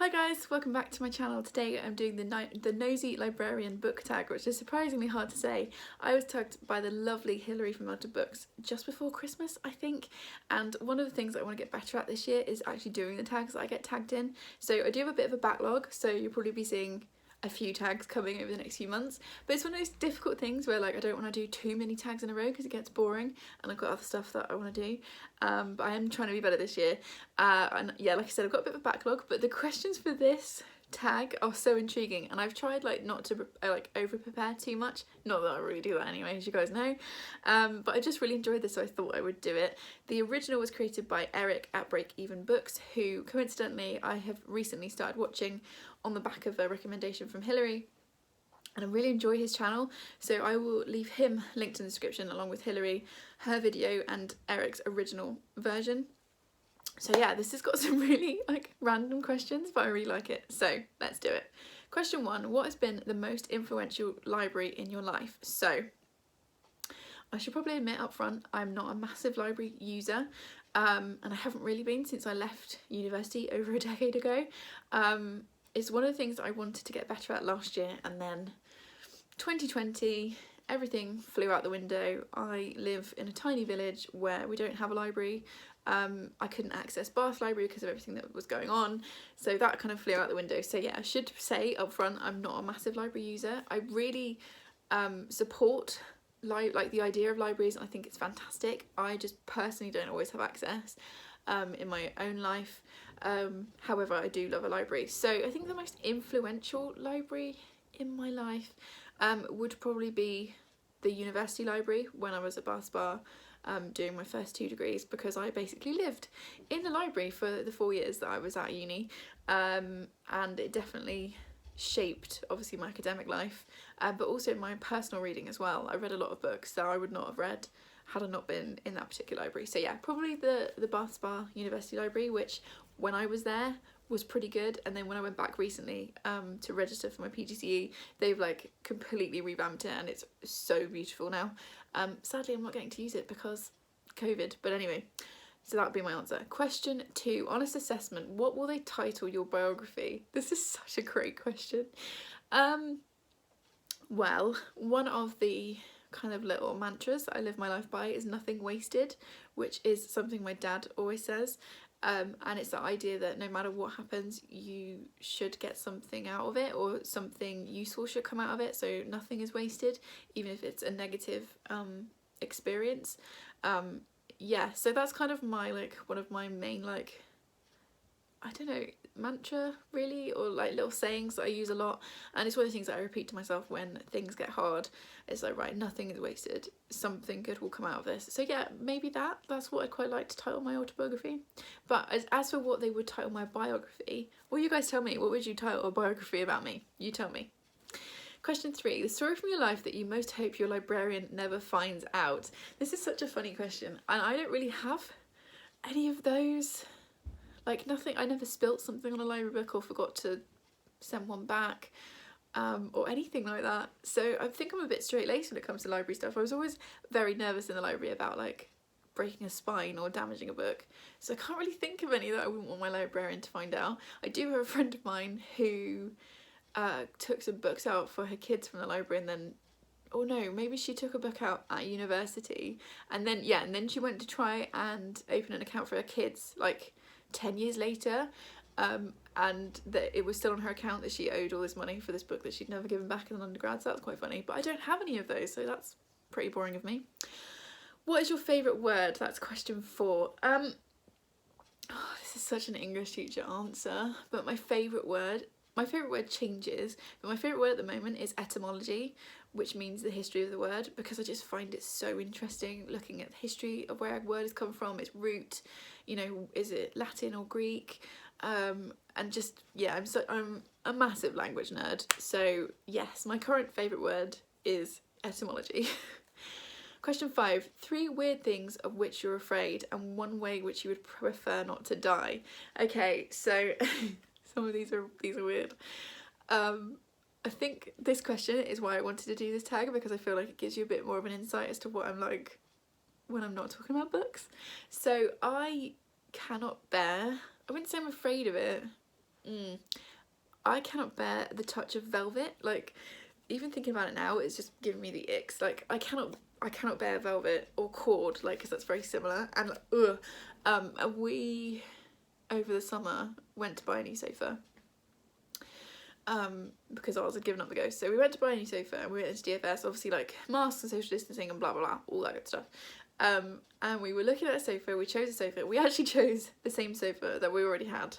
Hi guys, welcome back to my channel. Today I'm doing the NOSY librarian book tag, which is surprisingly hard to say. I was tagged by the lovely Hilary from Booktube just before Christmas, I think, and one of the things that I want to get better at this year is actually doing the tags that I get tagged in. So I do have a bit of a backlog, so you'll probably be seeing a few tags coming over the next few months, but it's one of those difficult things where like I don't want to do too many tags in a row because it gets boring and I've got other stuff that I want to do, but I am trying to be better this year, and yeah, like I said, I've got a bit of a backlog, but the questions for this tag are so intriguing and I've tried like not to like over prepare too much, not that I really do that anyway, as you guys know, but I just really enjoyed this, so I thought I would do it. The original was created by Eric at Break Even Books, who coincidentally I have recently started watching on the back of a recommendation from Hilary, and I really enjoy his channel, so I will leave him linked in the description along with Hilary, her video and Eric's original version. So yeah, this has got some really like random questions, but I really like it, so let's do it. Question 1, what has been the most influential library in your life? So I should probably admit up front, I'm not a massive library user, and I haven't really been since I left university over a decade ago. It's one of the things that I wanted to get better at last year, and then 2020 everything flew out the window. I live in a tiny village where we don't have a library. I couldn't access Bath Library because of everything that was going on, so that kind of flew out the window. So yeah, I should say up front I'm not a massive library user. I really support like the idea of libraries, and I think it's fantastic. I just personally don't always have access in my own life. However, I do love a library. So I think the most influential library in my life would probably be the university library when I was at Bath Spa doing my first 2 degrees, because I basically lived in the library for the 4 years that I was at uni, and it definitely shaped obviously my academic life, but also my personal reading as well. I read a lot of books that I would not have read had I not been in that particular library. So yeah, probably the Bath Spa University Library, which when I was there was pretty good, and then when I went back recently to register for my PGCE, they've like completely revamped it and it's so beautiful now. Sadly I'm not getting to use it because COVID, but anyway, so that would be my answer. Question 2, honest assessment, what will they title your biography? This is such a great question. Well, one of the kind of little mantras that I live my life by is nothing wasted, which is something my dad always says, and it's the idea that no matter what happens you should get something out of it, or something useful should come out of it, so nothing is wasted even if it's a negative experience. Yeah, so that's kind of my like one of my main like, I don't know, mantra really, or like little sayings that I use a lot, and it's one of the things that I repeat to myself when things get hard. It's like, right, nothing is wasted, something good will come out of this. So yeah, maybe that's what I'd quite like to title my autobiography. But as for what they would title my biography, well, you guys tell me, what would you title a biography about me? You tell me. Question 3, the story from your life that you most hope your librarian never finds out. This is such a funny question, and I don't really have any of those. Like nothing, I never spilt something on a library book or forgot to send one back, or anything like that. So I think I'm a bit straight-laced when it comes to library stuff. I was always very nervous in the library about like breaking a spine or damaging a book, so I can't really think of any that I wouldn't want my librarian to find out. I do have a friend of mine who took some books out for her kids from the library, and then, oh no, maybe she took a book out at university, and then yeah, and then she went to try and open an account for her kids like 10 years later, and that it was still on her account that she owed all this money for this book that she'd never given back in an undergrad. So that's quite funny, but I don't have any of those, so that's pretty boring of me. What is your favourite word? That's question 4. This is such an English teacher answer, but my favourite word changes, but my favourite word at the moment is etymology, which means the history of the word, because I just find it so interesting looking at the history of where a word has come from, its root, you know, is it Latin or Greek, and just yeah, I'm a massive language nerd, so yes, my current favourite word is etymology. Question 5, 3 weird things of which you're afraid and one way which you would prefer not to die. Okay, so some of these are weird. I think this question is why I wanted to do this tag, because I feel like it gives you a bit more of an insight as to what I'm like when I'm not talking about books. So I cannot bear, I wouldn't say I'm afraid of it, I cannot bear the touch of velvet. Like, even thinking about it now, it's just giving me the icks. Like, I cannot bear velvet or cord, like, because that's very similar. And like, ugh. And we, over the summer, went to buy a new sofa. Because ours had given up the ghost. So we went to buy a new sofa and we went into DFS, obviously like masks and social distancing and blah blah blah, all that good stuff. And we were looking at a sofa, we chose a sofa, we actually chose the same sofa that we already had,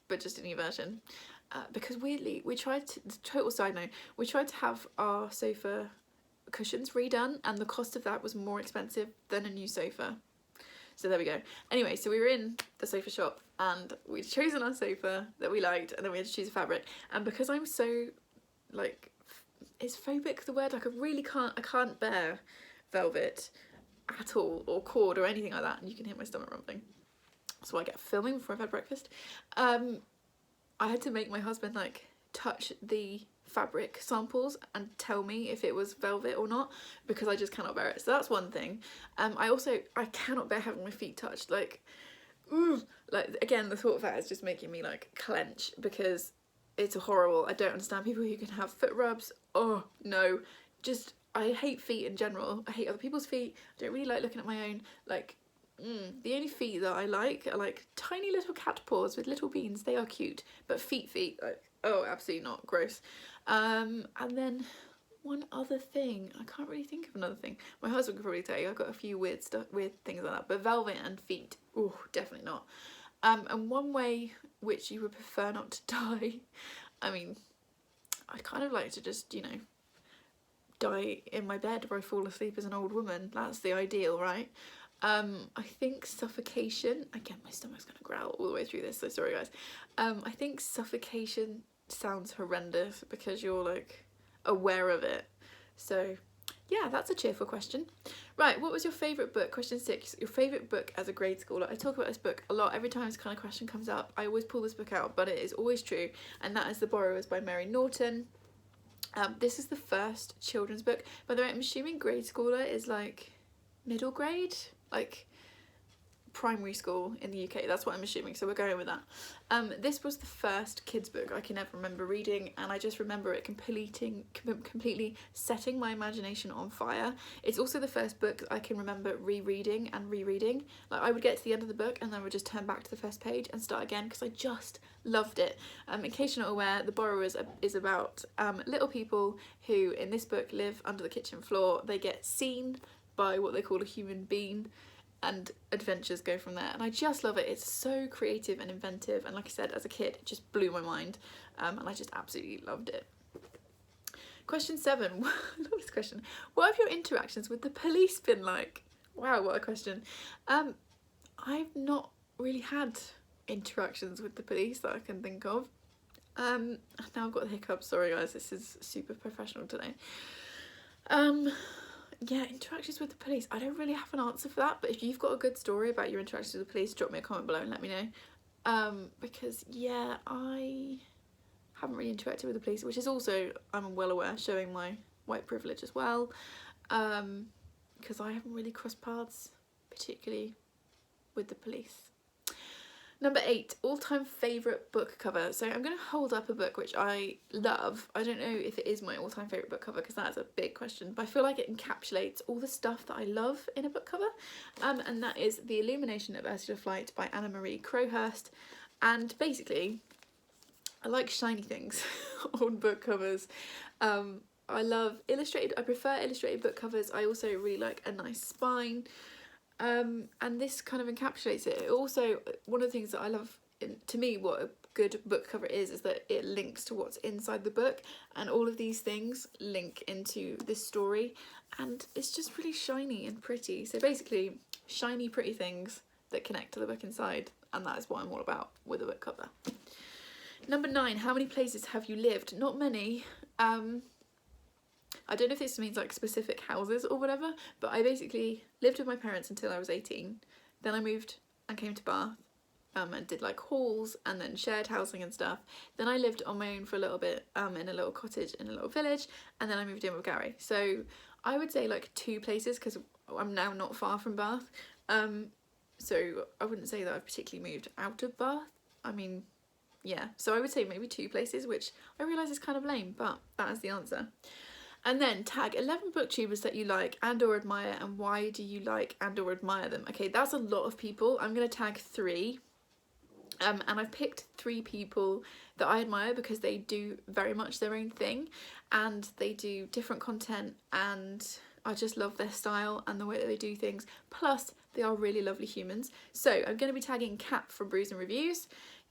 but just a new version. Because weirdly, we tried to, total side note, we tried to have our sofa cushions redone and the cost of that was more expensive than a new sofa. So there we go. Anyway, so we were in the sofa shop and we'd chosen our sofa that we liked and then we had to choose a fabric. And because I'm so, like, is phobic the word? Like, I can't bear velvet at all, or cord or anything like that. And you can hear my stomach rumbling. So I get filming before I've had breakfast. I had to make my husband, like, touch the fabric samples and tell me if it was velvet or not, because I just cannot bear it. So that's one thing. I cannot bear having my feet touched. Like, ooh, like, again, the thought of that is just making me like clench, because it's horrible. I don't understand people who can have foot rubs. Oh no, just, I hate feet in general. I hate other people's feet. I don't really like looking at my own. Like, the only feet that I like are like tiny little cat paws with little beans. They are cute, but feet, like, oh, absolutely not. Gross. And then one other thing, I can't really think of another thing. My husband could probably tell you, I've got a few weird things like that, but velvet and feet, oh, definitely not. And one way which you would prefer not to die, I mean, I'd kind of like to just, you know, die in my bed where I fall asleep as an old woman. That's the ideal, right? I think suffocation, again, my stomach's gonna growl all the way through this, so sorry guys. I think suffocation sounds horrendous because you're like aware of it. So yeah, that's a cheerful question. Right, what was your favourite book? Question 6, your favourite book as a grade schooler. I talk about this book a lot. Every time this kind of question comes up, I always pull this book out, but it is always true, and that is The Borrowers by Mary Norton. This is the first children's book. By the way, I'm assuming grade schooler is like middle grade, like primary school in the UK. That's what I'm assuming, so we're going with that. This was the first kids book I can ever remember reading, and I just remember it completely setting my imagination on fire. It's also the first book I can remember rereading and rereading. Like, I would get to the end of the book and then I would just turn back to the first page and start again because I just loved it. In case you're not aware, The Borrowers is about little people who in this book live under the kitchen floor. They get seen by what they call a human being, and adventures go from there, and I just love it. It's so creative and inventive, and like I said, as a kid it just blew my mind, and I just absolutely loved it. Question 7, I love this question. What have your interactions with the police been like? Wow, what a question. I've not really had interactions with the police that I can think of. Now I've got the hiccups, sorry guys, this is super professional today. Yeah, interactions with the police. I don't really have an answer for that, but if you've got a good story about your interactions with the police, drop me a comment below and let me know. Because yeah, I haven't really interacted with the police, which is also, I'm well aware, showing my white privilege as well. Because I haven't really crossed paths, particularly with the police. Number 8, all-time favourite book cover. So I'm going to hold up a book which I love. I don't know if it is my all-time favourite book cover because that's a big question, but I feel like it encapsulates all the stuff that I love in a book cover. And that is The Illumination of Ursula Flight by Anna Marie Crowhurst. And basically, I like shiny things on book covers. I love illustrated, I prefer illustrated book covers. I also really like a nice spine. And this kind of encapsulates it. Also, one of the things that I love, to me, what a good book cover is that it links to what's inside the book, and all of these things link into this story, and it's just really shiny and pretty. So basically, shiny, pretty things that connect to the book inside, and that is what I'm all about with a book cover. Number 9, how many places have you lived? Not many. I don't know if this means like specific houses or whatever, but I basically lived with my parents until I was 18. Then I moved and came to Bath and did like halls and then shared housing and stuff. Then I lived on my own for a little bit in a little cottage in a little village, and then I moved in with Gary. So I would say like 2 places because I'm now not far from Bath. So I wouldn't say that I've particularly moved out of Bath. I mean, yeah, so I would say maybe 2 places, which I realise is kind of lame, but that is the answer. And then tag 11 booktubers that you like and or admire, and why do you like and or admire them? Okay, that's a lot of people. I'm going to tag 3. And I've picked 3 people that I admire because they do very much their own thing and they do different content, and I just love their style and the way that they do things. Plus, they are really lovely humans. So I'm going to be tagging Kat from Brews and Reviews,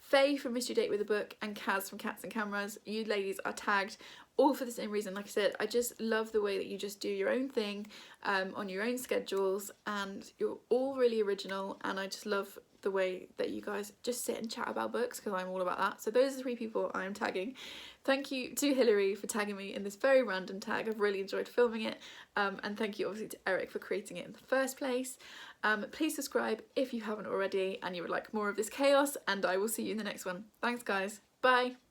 Faye from Missed Your Date with a Book, and Kaz from Cats and Cameras. You ladies are tagged all for the same reason. Like I said, I just love the way that you just do your own thing on your own schedules, and you're all really original, and I just love the way that you guys just sit and chat about books, because I'm all about that. So those are the 3 people I am tagging. Thank you to Hilary for tagging me in this very random tag. I've really enjoyed filming it, and thank you obviously to Eric for creating it in the first place. Please subscribe if you haven't already and you would like more of this chaos, and I will see you in the next one. Thanks guys, bye.